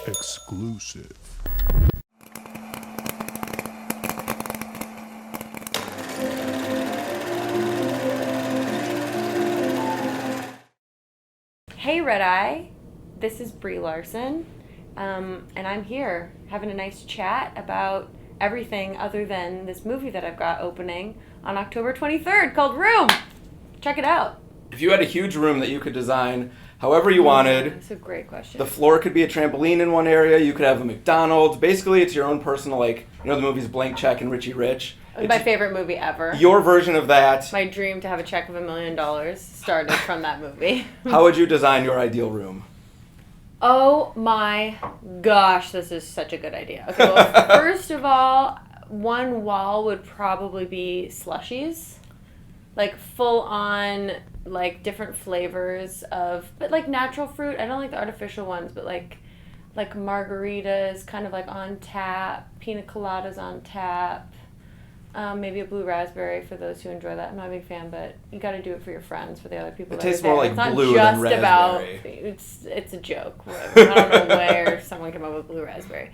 Exclusive. Hey RedEye, this is Brie Larson, and I'm here having a nice chat about everything other than this movie that I've got opening on October 23rd called Room. Check it out. If you had a huge room that you could design however you wanted, That's a great question. the floor could be a trampoline in one area, you could have a McDonald's. Basically, it's your own personal, the movies Blank Check and Richie Rich. My favorite movie ever. Your version of that. My dream to have a check of $1 million started from that movie. How would you design your ideal room? Oh my gosh, this is such a good idea. Okay, well, first of all, one wall would probably be slushies. Like full on, like different flavors of, but like natural fruit. I don't like the artificial ones, but like margaritas kind of like on tap, pina coladas on tap. Maybe a blue raspberry for those who enjoy that. I'm not a big fan, but you got to do it for your friends, for the other people. It tastes more like blue than raspberry. It's a joke. I don't know where someone came up with blue raspberry.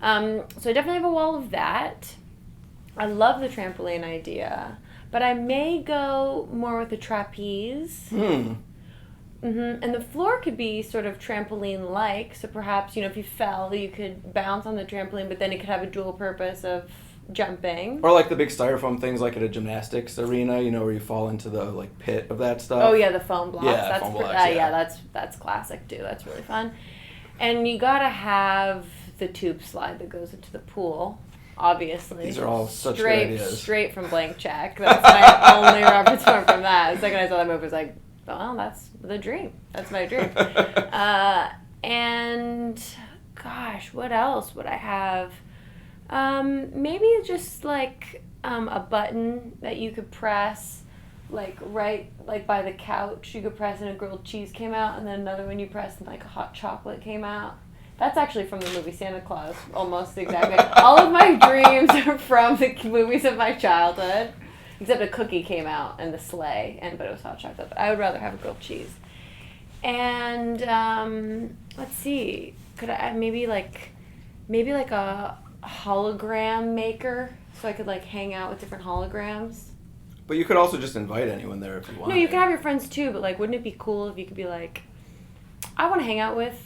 So I definitely have a wall of that. I love the trampoline idea, but I may go more with the trapeze. And the floor could be sort of trampoline-like, so perhaps, if you fell, you could bounce on the trampoline, but then it could have a dual purpose of jumping. Or like the big styrofoam things like at a gymnastics arena, where you fall into the pit of that stuff. Oh yeah, the foam blocks. Yeah, foam blocks, yeah, that's classic too. That's really fun. And you gotta have the tube slide that goes into the pool, obviously. These are all such great ideas. Straight from Blank Check. That's my only reference point from that. The second I saw that movie, I was like, well, that's the dream. That's my dream. And gosh, what else would I have? Maybe just a button that you could press, right by the couch. You could press and a grilled cheese came out, and then another one you pressed and a hot chocolate came out. That's actually from the movie Santa Claus, almost exactly. All of my dreams are from the movies of my childhood, except a cookie came out and the sleigh, but it was hot chocolate. But I would rather have a grilled cheese. And let's see, could I maybe a hologram maker, so I could hang out with different holograms. But you could also just invite anyone there if you want. No, you can have your friends too, but wouldn't it be cool if you could be like, I want to hang out with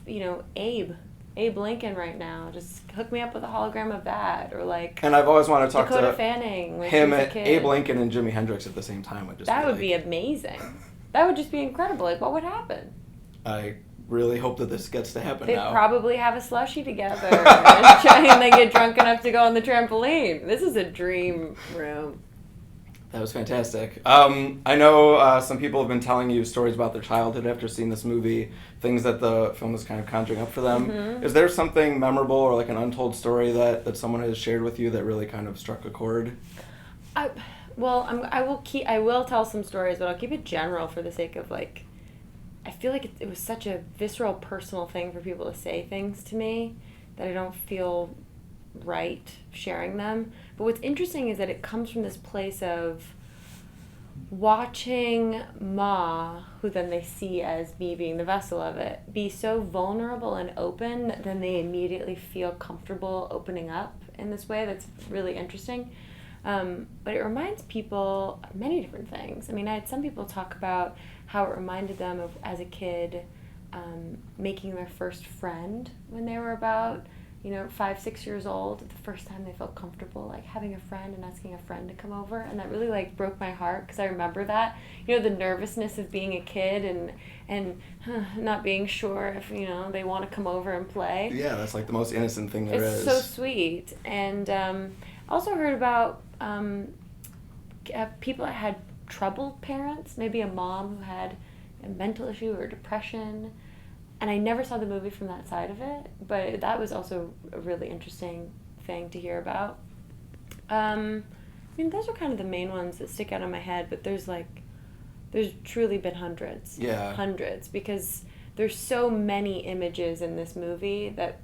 Abe Lincoln right now. Just hook me up with a hologram of that, or And I've always wanted to talk Dakota to Fanning when him, she was a kid. Abe Lincoln, and Jimi Hendrix at the same time would just. That would be amazing. That would just be incredible. What would happen? I really hope that this gets to happen They'd now. probably have a slushie together and they get drunk enough to go on the trampoline. This is a dream room. That was fantastic. I know some people have been telling you stories about their childhood after seeing this movie, things that the film is kind of conjuring up for them. Mm-hmm. Is there something memorable or an untold story that someone has shared with you that really kind of struck a chord? I will tell some stories, but I'll keep it general for the sake of I feel like it was such a visceral, personal thing for people to say things to me that I don't feel right sharing them. But what's interesting is that it comes from this place of watching Ma, who then they see as me being the vessel of it, be so vulnerable and open that then they immediately feel comfortable opening up in this way. That's really interesting. But it reminds people of many different things. I had some people talk about how it reminded them of, as a kid, making their first friend when they were about 5-6 years old. The first time they felt comfortable having a friend and asking a friend to come over, and that really broke my heart, because I remember that the nervousness of being a kid and not being sure if they want to come over and play. Yeah, that's the most innocent thing there is. It's so sweet. And also heard about people that had troubled parents, maybe a mom who had a mental issue or depression. And I never saw the movie from that side of it, but that was also a really interesting thing to hear about. Those are kind of the main ones that stick out in my head, but there's truly been hundreds. Yeah. Hundreds, because there's so many images in this movie that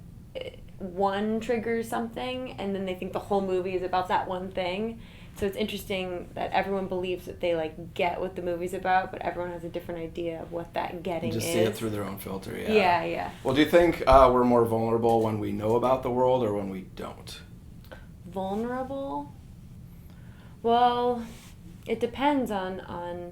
one triggers something, and then they think the whole movie is about that one thing. So it's interesting that everyone believes that they like get what the movie's about, but everyone has a different idea of what that getting just is. see it through their own filter. Yeah. Yeah, yeah. Well, do you think we're more vulnerable when we know about the world or when we don't? Vulnerable? Well, it depends on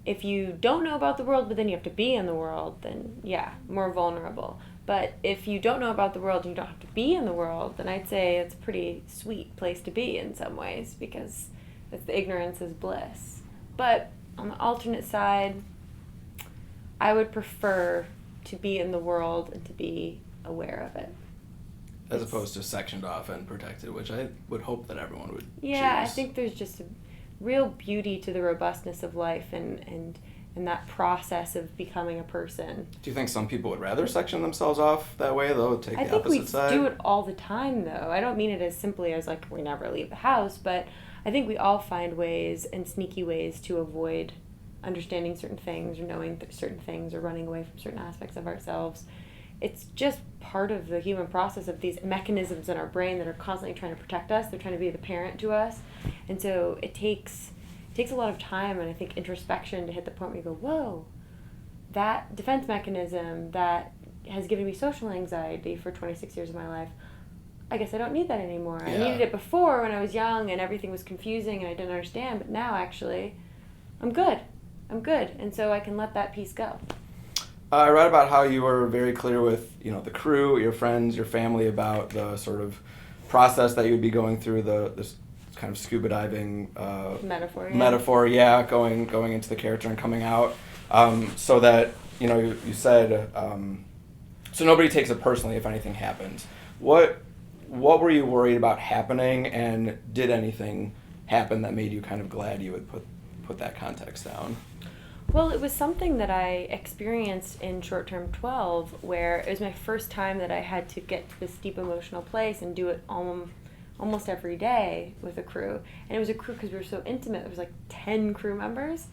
if you don't know about the world, but then you have to be in the world, then yeah, more vulnerable. But if you don't know about the world and you don't have to be in the world, then I'd say it's a pretty sweet place to be in some ways, because it's the ignorance is bliss. But on the alternate side, I would prefer to be in the world and to be aware of it. As opposed to sectioned off and protected, which I would hope that everyone would Yeah, choose. I think there's just a real beauty to the robustness of life and that process of becoming a person. Do you think some people would rather section themselves off that way, though, take I the think we opposite side? do it all the time, though. I don't mean it as simply as, like, we never leave the house, but I think we all find ways and sneaky ways to avoid understanding certain things or knowing certain things or running away from certain aspects of ourselves. It's just part of the human process of these mechanisms in our brain that are constantly trying to protect us. They're trying to be the parent to us. And so it takes a lot of time and I think introspection to hit the point where you go, whoa, that defense mechanism that has given me social anxiety for 26 years of my life, I guess I don't need that anymore. Yeah. I needed it before when I was young and everything was confusing and I didn't understand, but now actually I'm good. And so I can let that piece go. I read about how you were very clear with, the crew, your friends, your family about the sort of process that you would be going through, this kind of scuba diving metaphor, going into the character and coming out, so that you said so nobody takes it personally if anything happens. What were you worried about happening, and did anything happen that made you kind of glad you would put that context down? Well, it was something that I experienced in Short Term 12, where it was my first time that I had to get to this deep emotional place and do it almost every day with a crew. And it was a crew because we were so intimate. There was like 10 crew members,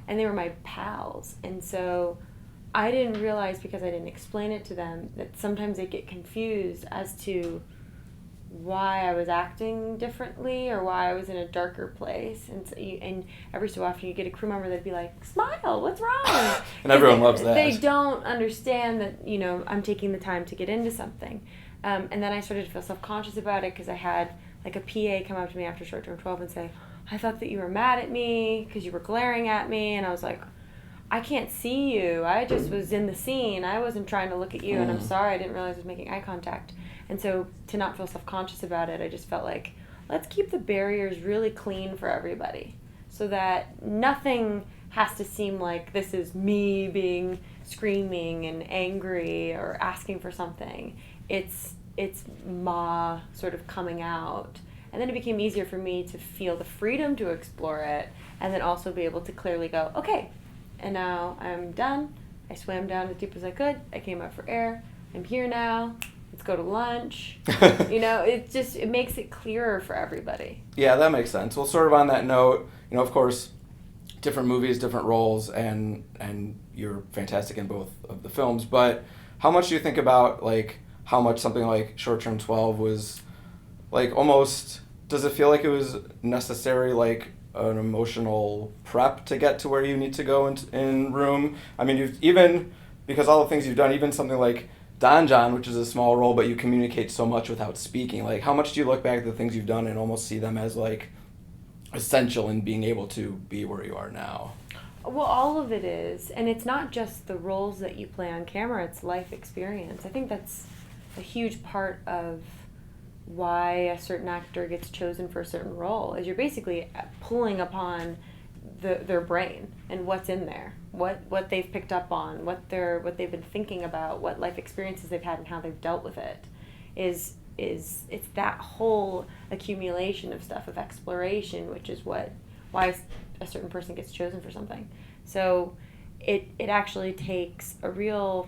and they were my pals. And so I didn't realize, because I didn't explain it to them, that sometimes they get confused as to why I was acting differently or why I was in a darker place. And so and every so often you get a crew member that'd be like, smile, what's wrong? And everyone loves that. They don't understand that, I'm taking the time to get into something. And then I started to feel self-conscious about it because I had like a PA come up to me after Short Term 12 and say, I thought that you were mad at me because you were glaring at me. And I was like, I can't see you. I just was in the scene. I wasn't trying to look at you, and I'm sorry. I didn't realize I was making eye contact. And so to not feel self-conscious about it, I just felt like, let's keep the barriers really clean for everybody so that nothing has to seem like this is me being screaming and angry or asking for something. It's Ma sort of coming out. And then it became easier for me to feel the freedom to explore it and then also be able to clearly go, okay, and now I'm done. I swam down as deep as I could. I came up for air. I'm here now. Let's go to lunch. It makes it clearer for everybody. Yeah, that makes sense. Well, sort of on that note, of course, different movies, different roles, and you're fantastic in both of the films, but how much do you think about, like, how much something like Short Term 12 was, like, almost, does it feel like it was necessary, like, an emotional prep to get to where you need to go in room? I mean, because all the things you've done, even something like Don John, which is a small role, but you communicate so much without speaking. Like, how much do you look back at the things you've done and almost see them as, like, essential in being able to be where you are now? Well, all of it is. And it's not just the roles that you play on camera, it's life experience. I think that's a huge part of why a certain actor gets chosen for a certain role, is you're basically pulling upon their brain and what's in there, what they've picked up on, what they've been thinking about, what life experiences they've had and how they've dealt with it. It's that whole accumulation of stuff, of exploration, which is why a certain person gets chosen for something. So it actually takes a real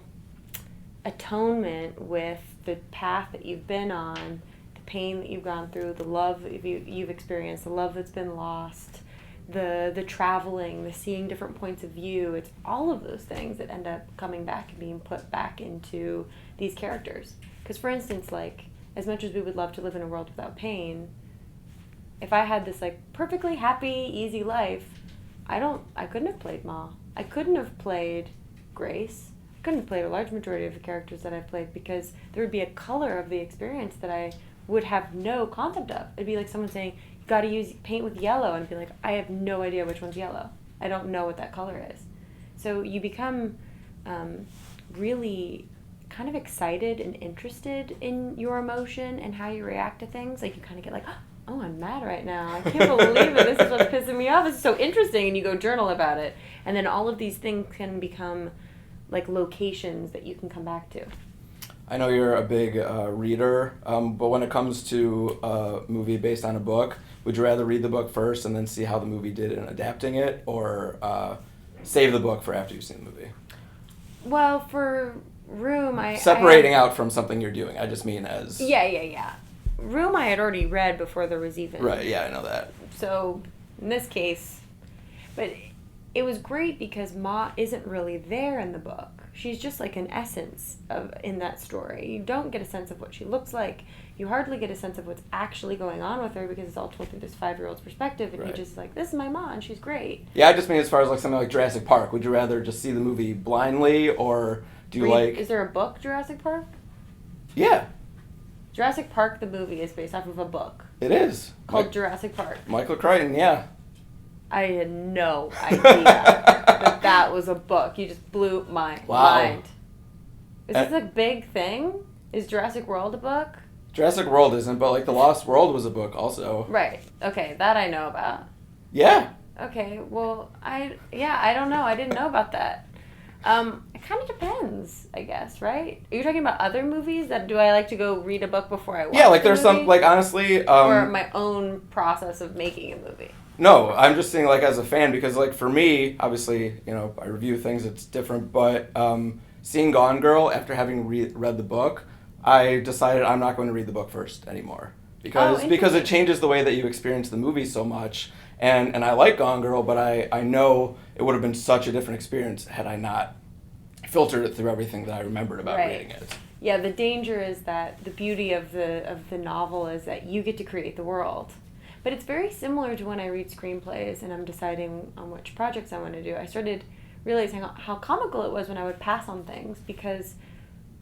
atonement with the path that you've been on, the pain that you've gone through, the love that you've experienced, the love that's been lost, the traveling, the seeing different points of view. It's all of those things that end up coming back and being put back into these characters. Because, for instance, like, as much as we would love to live in a world without pain, if I had this like perfectly happy, easy life, I couldn't have played Ma. I couldn't have played Grace. I couldn't have played a large majority of the characters that I've played because there would be a color of the experience that I would have no concept of. It'd be like someone saying, you gotta use paint with yellow, and I'd be like, I have no idea which one's yellow. I don't know what that color is. So you become really kind of excited and interested in your emotion and how you react to things. Like you kind of get like, oh, I'm mad right now. I can't believe it. This is what's pissing me off. This is so interesting. And you go journal about it. And then all of these things can become like locations that you can come back to. I know you're a big reader, but when it comes to a movie based on a book, would you rather read the book first and then see how the movie did in adapting it, or save the book for after you've seen the movie? Well, for Room, Separating out from something you're doing, I just mean as... Yeah. Room I had already read before there was even... Right, yeah, I know that. So, in this case... But it was great because Ma isn't really there in the book. She's just like an essence in that story. You don't get a sense of what she looks like. You hardly get a sense of what's actually going on with her because it's all told through this 5-year-old's perspective, and right. You're just like, this is my Ma, and she's great. Yeah, I just mean as far as like something like Jurassic Park. Would you rather just see the movie blindly, or do you like... Is there a book, Jurassic Park? Yeah. Jurassic Park, the movie, is based off of a book. It is. Called Jurassic Park. Michael Crichton, yeah. I had no idea that was a book. You just blew my mind. Is this a big thing? Is Jurassic World a book? Jurassic World isn't, but like The Lost World was a book also. Right. Okay, that I know about. Yeah. Okay, well, I don't know. I didn't know about that. It kind of depends, I guess, right? Are you talking about other movies? Do I like to go read a book before I watch Yeah, like the there's movie? some, like honestly... or my own process of making a movie? No, I'm just saying like as a fan, because like for me, obviously, you know, I review things, it's different, but seeing Gone Girl after having read the book, I decided I'm not going to read the book first anymore. Because it changes the way that you experience the movie so much. And I like Gone Girl, but I know it would have been such a different experience had I not filtered it through everything that I remembered about reading it. Yeah, the danger is that the beauty of the novel is that you get to create the world. But it's very similar to when I read screenplays and I'm deciding on which projects I want to do. I started realizing how comical it was when I would pass on things, because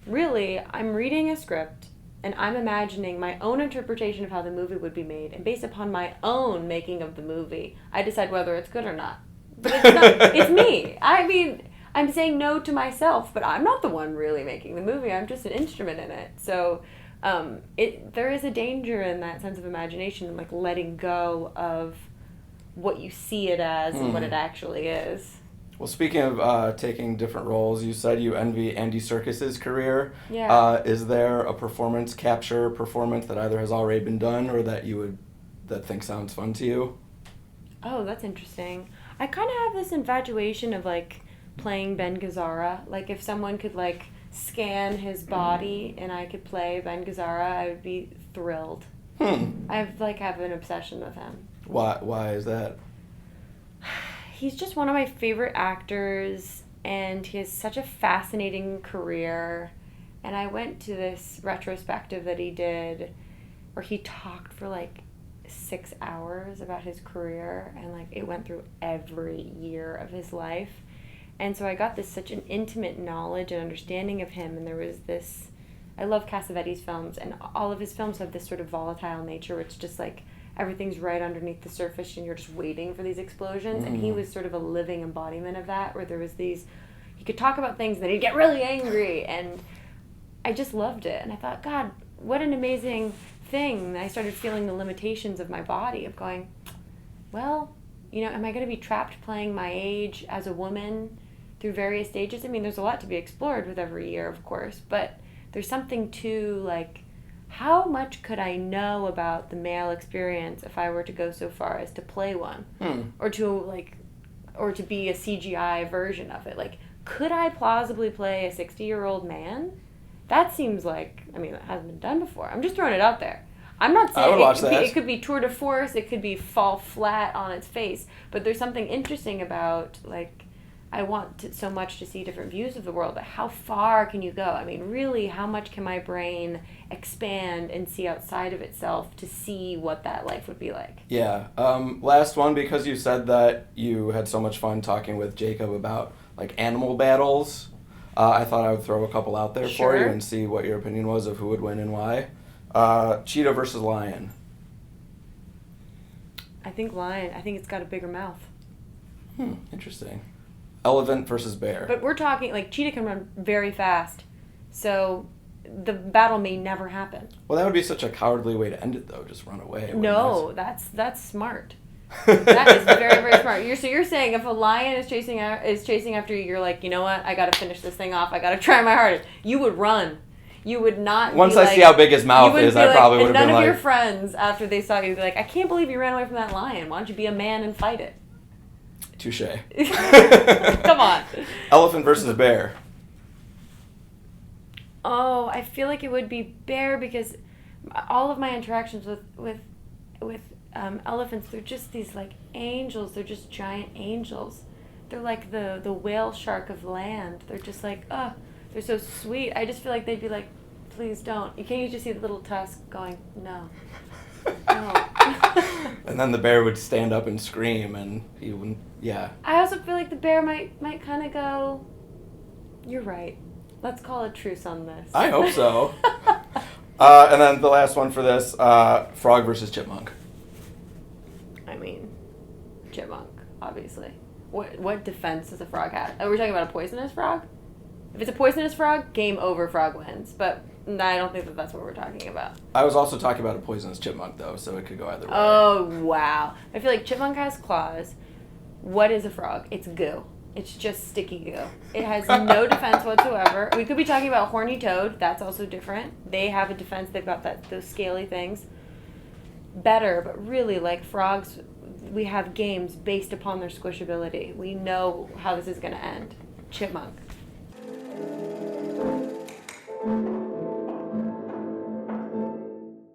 really I'm reading a script and I'm imagining my own interpretation of how the movie would be made, and based upon my own making of the movie, I decide whether it's good or not. But it's not, it's me. I mean, I'm saying no to myself, but I'm not the one really making the movie. I'm just an instrument in it. So there is a danger in that sense of imagination and like letting go of what you see it as and what it actually is. Well, speaking of taking different roles, you said you envy Andy Serkis's career. Yeah. Is there a performance that either has already been done or that think sounds fun to you? Oh, that's interesting. I kind of have this infatuation of like playing Ben Gazzara. Like if someone could like scan his body and I could play Ben Gazzara, I would be thrilled. I have an obsession with him. Why is that? He's just one of my favorite actors, and he has such a fascinating career. And I went to this retrospective that he did where he talked for like 6 hours about his career, and like it went through every year of his life. And so I got such an intimate knowledge and understanding of him, and there was this... I love Cassavetes' films, and all of his films have this sort of volatile nature where it's just like everything's right underneath the surface and you're just waiting for these explosions. And he was sort of a living embodiment of that, where there was these... He could talk about things and then he'd get really angry, and I just loved it. And I thought, God, what an amazing thing. And I started feeling the limitations of my body, of going, well, you know, am I going to be trapped playing my age as a woman through various stages? I mean, there's a lot to be explored with every year, of course, but there's something to, like, how much could I know about the male experience if I were to go so far as to play one? Or to be a CGI version of it? Like, could I plausibly play a 60-year-old man? That seems like, I mean, that hasn't been done before. I'm just throwing it out there. I'm not saying it could be tour de force, it could be fall flat on its face, but there's something interesting about, like, I want so much to see different views of the world, but how far can you go? I mean, really, how much can my brain expand and see outside of itself to see what that life would be like? Yeah. Last one, because you said that you had so much fun talking with Jacob about like animal battles. I thought I would throw a couple out there for you Sure. and see what your opinion was of who would win and why. Cheetah versus lion. I think lion. I think it's got a bigger mouth. Interesting. Elephant versus bear. But we're talking, like, cheetah can run very fast, so the battle may never happen. Well, that would be such a cowardly way to end it, though. Just run away. No, that's smart. That is very, very smart. You're saying if a lion is chasing after you, you're like, you know what? I got to finish this thing off. I got to try my hardest. You would run. You would not. Once be I like, see how big his mouth is, I probably would have been none of like. your friends after they saw you would be like, I can't believe you ran away from that lion. Why don't you be a man and fight it? Touche. Come on. Elephant versus bear. Oh, I feel like it would be bear because all of my interactions with elephants, they're just these like angels. They're just giant angels. They're like the whale shark of land. They're just like, oh, they're so sweet. I just feel like they'd be like, please don't. Can't you just see the little tusk going, no. No. And then the bear would stand up and scream, and he wouldn't. Yeah. I also feel like the bear might kind of go, you're right. Let's call a truce on this. I hope so. And then the last one for this, frog versus chipmunk. I mean, chipmunk, obviously. What defense does a frog have? Oh, we're talking about a poisonous frog? If it's a poisonous frog, game over, frog wins. But I don't think that's what we're talking about. I was also talking about a poisonous chipmunk, though, so it could go either way. Oh, wow. I feel like chipmunk has claws. What is a frog? It's goo. It's just sticky goo. It has no defense whatsoever. We could be talking about horny toad. That's also different. They have a defense. They've got those scaly things. Better, but really, like frogs, we have games based upon their squishability. We know how this is going to end. Chipmunk.